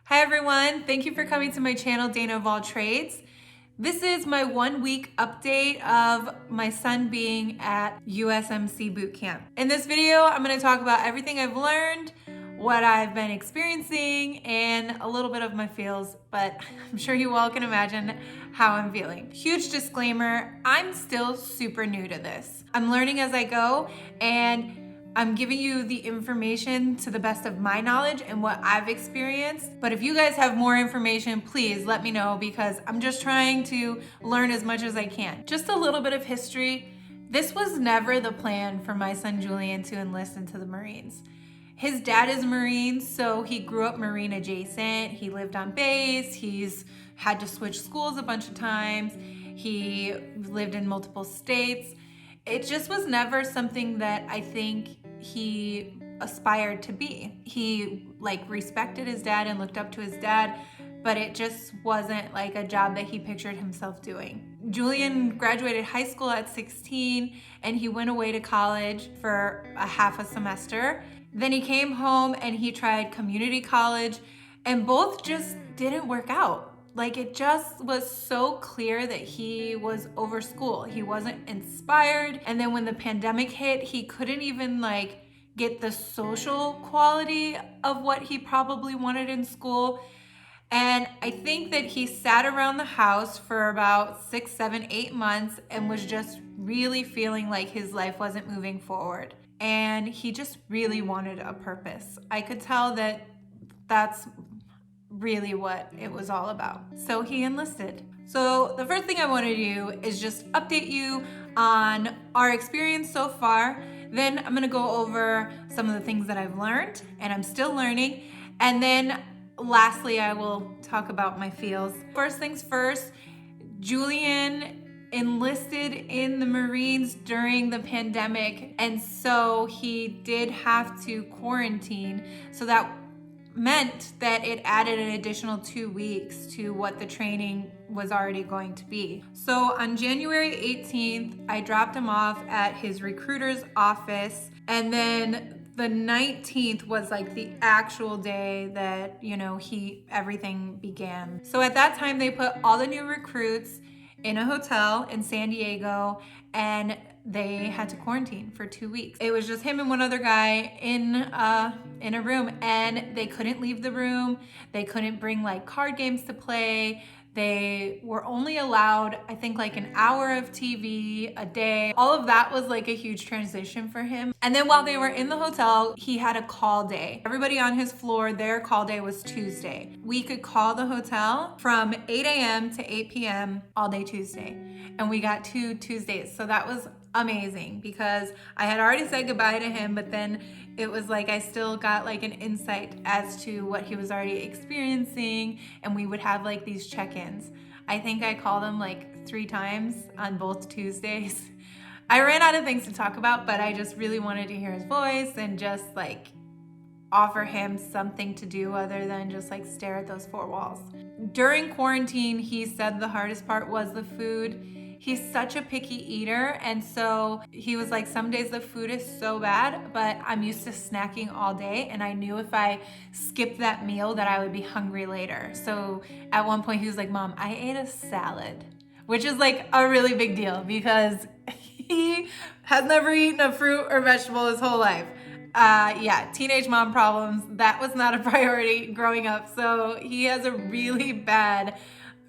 Hi everyone, thank you for coming to my channel, Dayna of All Trades. This is my 1 week update of my son being at USMC boot camp. In this video, I'm gonna talk about everything I've learned, what I've been experiencing, and a little bit of my feels, but I'm sure you all can imagine how I'm feeling. Huge disclaimer, I'm still super new to this. I'm learning as I go, and I'm giving you the information to the best of my knowledge and what I've experienced. But if you guys have more information, please let me know because I'm just trying to learn as much as I can. Just a little bit of history. This was never the plan for my son Julian to enlist into the Marines. His dad is a Marine, so he grew up Marine adjacent. He lived on base. He's had to switch schools a bunch of times. He lived in multiple states. It just was never something that I think he aspired to be. He respected his dad and looked up to his dad, but it just wasn't like a job that he pictured himself doing. Julian graduated high school at 16 and he went away to college for a half a semester. Then he came home and he tried community college and both just didn't work out. It just was so clear that he was over school. He wasn't inspired. And then when the pandemic hit, he couldn't even get the social quality of what he probably wanted in school. And I think that he sat around the house for about 6, 7, 8 months and was just really feeling like his life wasn't moving forward. And he just really wanted a purpose. I could tell that that's really what it was all about. So he enlisted. So the first thing I want to do is just update you on our experience so far. Then I'm going to go over some of the things that I've learned and I'm still learning. And then lastly, I will talk about my feels. First things first, Julian enlisted in the Marines during the pandemic. And so he did have to quarantine. So that meant that it added an additional 2 weeks to what the training was already going to be. So on January 18th, I dropped him off at his recruiter's office, and then the 19th was the actual day that, everything began. So at that time, they put all the new recruits in a hotel in San Diego, and they had to quarantine for 2 weeks. It was just him and one other guy in a room, and they couldn't leave the room. They couldn't bring card games to play. They were only allowed, I think, an hour of TV a day. All of that was a huge transition for him. And then while they were in the hotel, he had a call day. Everybody on his floor, their call day was Tuesday. We could call the hotel from 8 a.m. to 8 p.m. all day Tuesday. And we got 2 Tuesdays. So that was amazing because I had already said goodbye to him, but then it was I still got an insight as to what he was already experiencing, and we would have these check-ins. I think I called him 3 times on both Tuesdays. I ran out of things to talk about, but I just really wanted to hear his voice and just offer him something to do other than just stare at those 4 walls. During quarantine, he said the hardest part was the food. He's such a picky eater, and so he was some days the food is so bad, but I'm used to snacking all day, and I knew if I skipped that meal that I would be hungry later. So at one point he was like, "Mom, I ate a salad," which is a really big deal because he has never eaten a fruit or vegetable his whole life. Yeah, teenage mom problems. That was not a priority growing up. So he has a really bad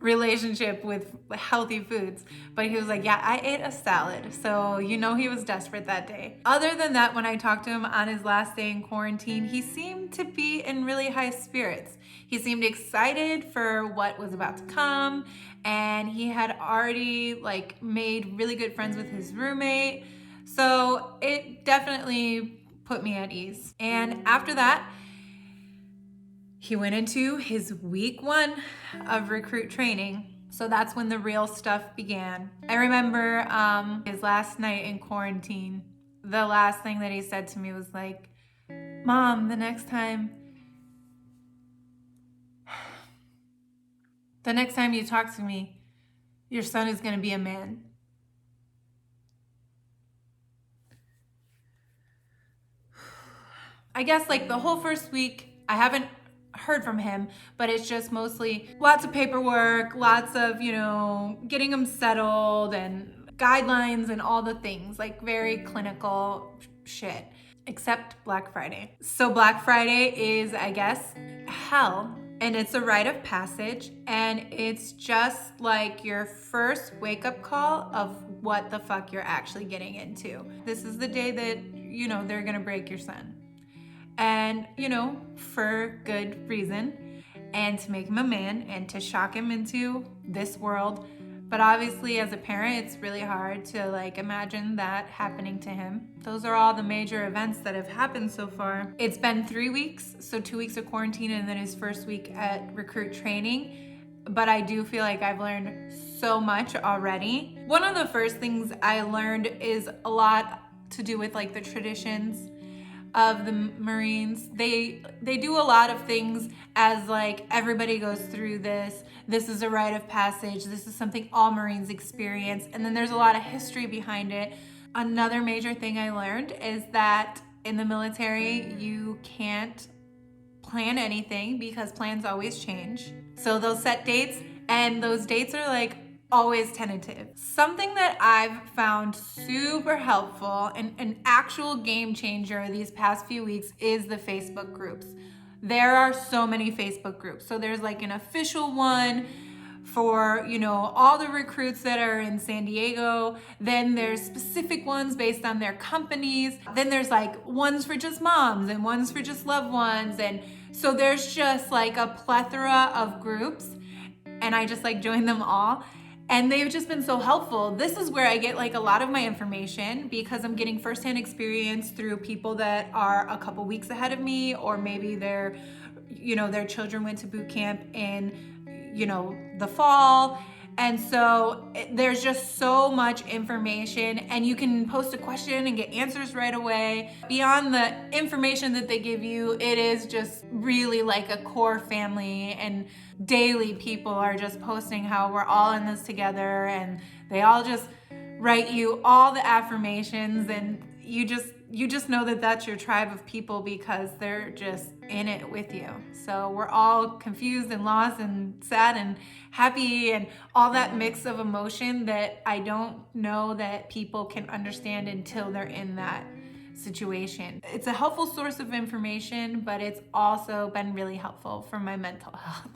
relationship with healthy foods. But he was like, "Yeah, I ate a salad." So he was desperate that day. Other than that, when I talked to him on his last day in quarantine, he seemed to be in really high spirits. He seemed excited for what was about to come, and he had already made really good friends with his roommate. So it definitely put me at ease. And after that, he went into his week 1 of recruit training. So that's when the real stuff began. I remember his last night in quarantine, the last thing that he said to me was "Mom, the next time you talk to me, your son is gonna be a man." I guess the whole first week, I haven't heard from him, but it's just mostly lots of paperwork, lots of, getting him settled and guidelines and all the things, like very clinical shit, except Black Friday. So Black Friday is, I guess, hell. And it's a rite of passage, and it's just like your first wake-up call of what the fuck you're actually getting into. This is the day that, they're gonna break your son. And, for good reason, and to make him a man and to shock him into this world. But obviously, as a parent, it's really hard to imagine that happening to him. Those are all the major events that have happened so far. It's been 3 weeks, so 2 weeks of quarantine and then his first week at recruit training. But I do feel like I've learned so much already. One of the first things I learned is a lot to do with the traditions of the Marines. They do a lot of things as everybody goes through this. This is a rite of passage. This is something all Marines experience. And then there's a lot of history behind it. Another major thing I learned is that in the military, you can't plan anything because plans always change. So they'll set dates, and those dates are always tentative. Something that I've found super helpful and an actual game changer these past few weeks is the Facebook groups. There are so many Facebook groups. So there's an official one for, all the recruits that are in San Diego. Then there's specific ones based on their companies. Then there's ones for just moms and ones for just loved ones. And so there's just a plethora of groups, and I just join them all. And they've just been so helpful. This is where I get a lot of my information, because I'm getting firsthand experience through people that are a couple weeks ahead of me, or maybe their children went to boot camp in, the fall. And so there's just so much information, and you can post a question and get answers right away. Beyond the information that they give you, it is just really a core family, and daily people are just posting how we're all in this together, and they all just write you all the affirmations, and you just know that that's your tribe of people because they're just in it with you. So we're all confused and lost and sad and happy and all that mix of emotion that I don't know that people can understand until they're in that situation. It's a helpful source of information, but it's also been really helpful for my mental health.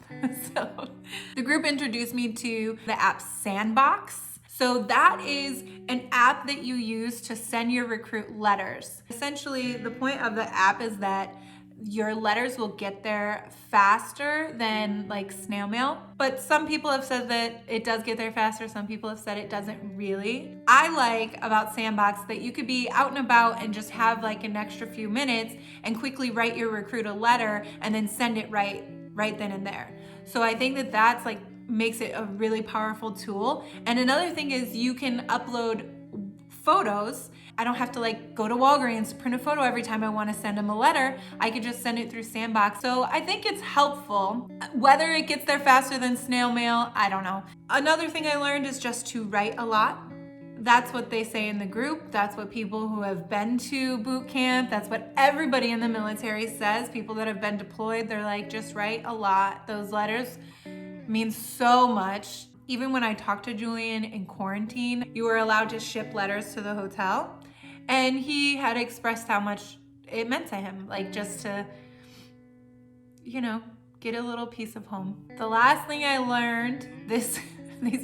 So the group introduced me to the app Sandbox. So that is an app that you use to send your recruit letters. Essentially, the point of the app is that your letters will get there faster than snail mail. But some people have said that it does get there faster. Some people have said it doesn't really. I like about Sandbox that you could be out and about and just have an extra few minutes and quickly write your recruit a letter and then send it right then and there. So I think that that's makes it a really powerful tool. And another thing is you can upload photos. I don't have to go to Walgreens to print a photo every time I want to send them a letter. I could just send it through Sandbox. So I think it's helpful. Whether it gets there faster than snail mail, I don't know. Another thing I learned is just to write a lot. That's what they say in the group. That's what people who have been to boot camp, that's what everybody in the military says. People that have been deployed, they're just write a lot. Those letters mean so much. Even when I talked to Julian in quarantine, you were allowed to ship letters to the hotel. And he had expressed how much it meant to him, just to, get a little piece of home. The last thing I learned these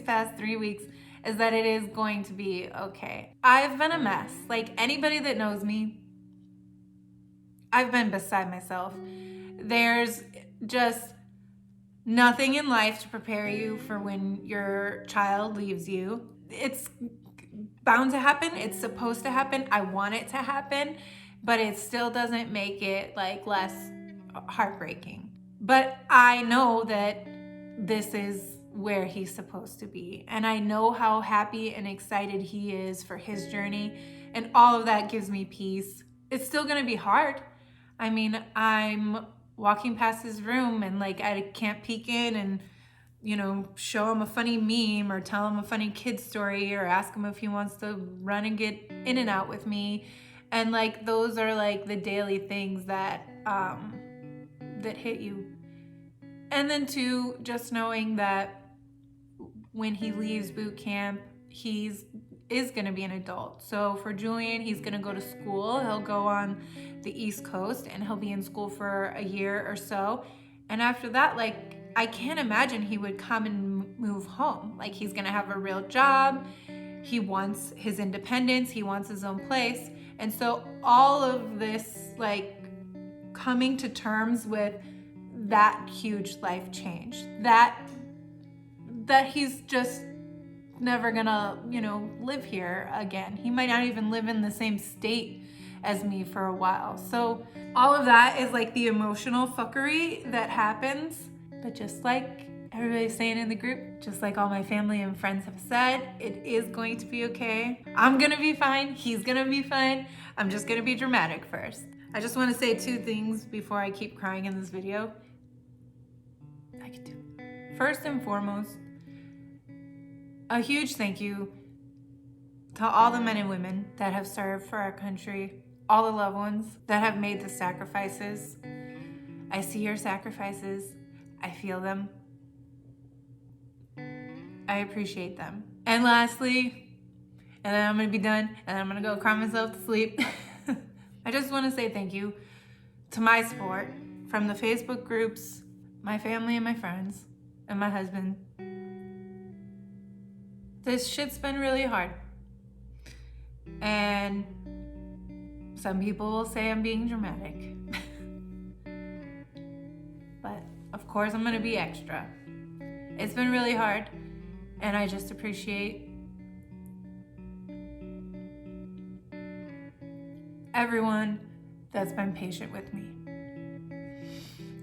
past 3 weeks is that it is going to be okay. I've been a mess. Anybody that knows me, I've been beside myself. There's just nothing in life to prepare you for when your child leaves you. It's bound to happen. It's supposed to happen. I want it to happen, but it still doesn't make it less heartbreaking. But I know that this is where he's supposed to be. And I know how happy and excited he is for his journey. And all of that gives me peace. It's still gonna be hard. I mean, I'm walking past his room and I can't peek in and show him a funny meme or tell him a funny kid story or ask him if he wants to run and get in and out with me. And those are the daily things that that hit you And then two, just knowing that when he leaves boot camp, is going to be an adult. So for Julian, he's going to go to school. He'll go on the East Coast and he'll be in school for a year or so. And after that, like, I can't imagine he would come and move home. Like, he's going to have a real job. He wants his independence. He wants his own place. And so all of this, like, coming to terms with that huge life change, that he's just never gonna, live here again. He might not even live in the same state as me for a while. So all of that is like the emotional fuckery that happens. But just like everybody's saying in the group, just like all my family and friends have said, it is going to be okay. I'm gonna be fine. He's gonna be fine. I'm just gonna be dramatic first. I just want to say two things before I keep crying in this video. I could do. First and foremost, a huge thank you to all the men and women that have served for our country, all the loved ones that have made the sacrifices. I see your sacrifices. I feel them. I appreciate them. And lastly, and then I'm gonna be done, and I'm gonna go cry myself to sleep. I just want to say thank you to my support from the Facebook groups, my family and my friends, and my husband. This shit's been really hard. And some people will say I'm being dramatic. But of course I'm gonna be extra. It's been really hard, and I just appreciate everyone that's been patient with me.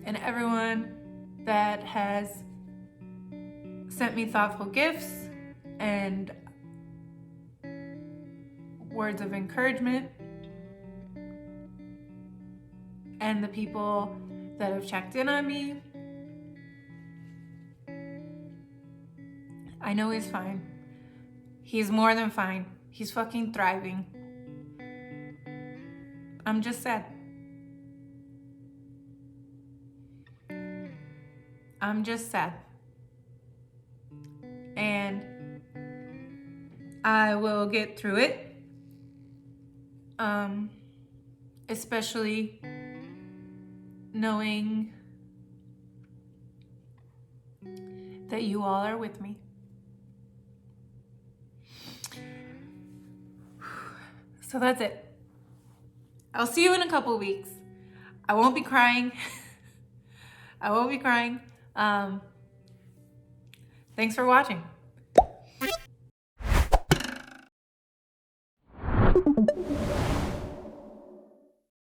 And everyone that has sent me thoughtful gifts and words of encouragement, and the people that have checked in on me. I know he's fine. He's more than fine. He's fucking thriving. I'm just sad. I'm just sad. And I will get through it. Especially knowing that you all are with me. So that's it. I'll see you in a couple weeks. I won't be crying. I won't be crying. Thanks for watching.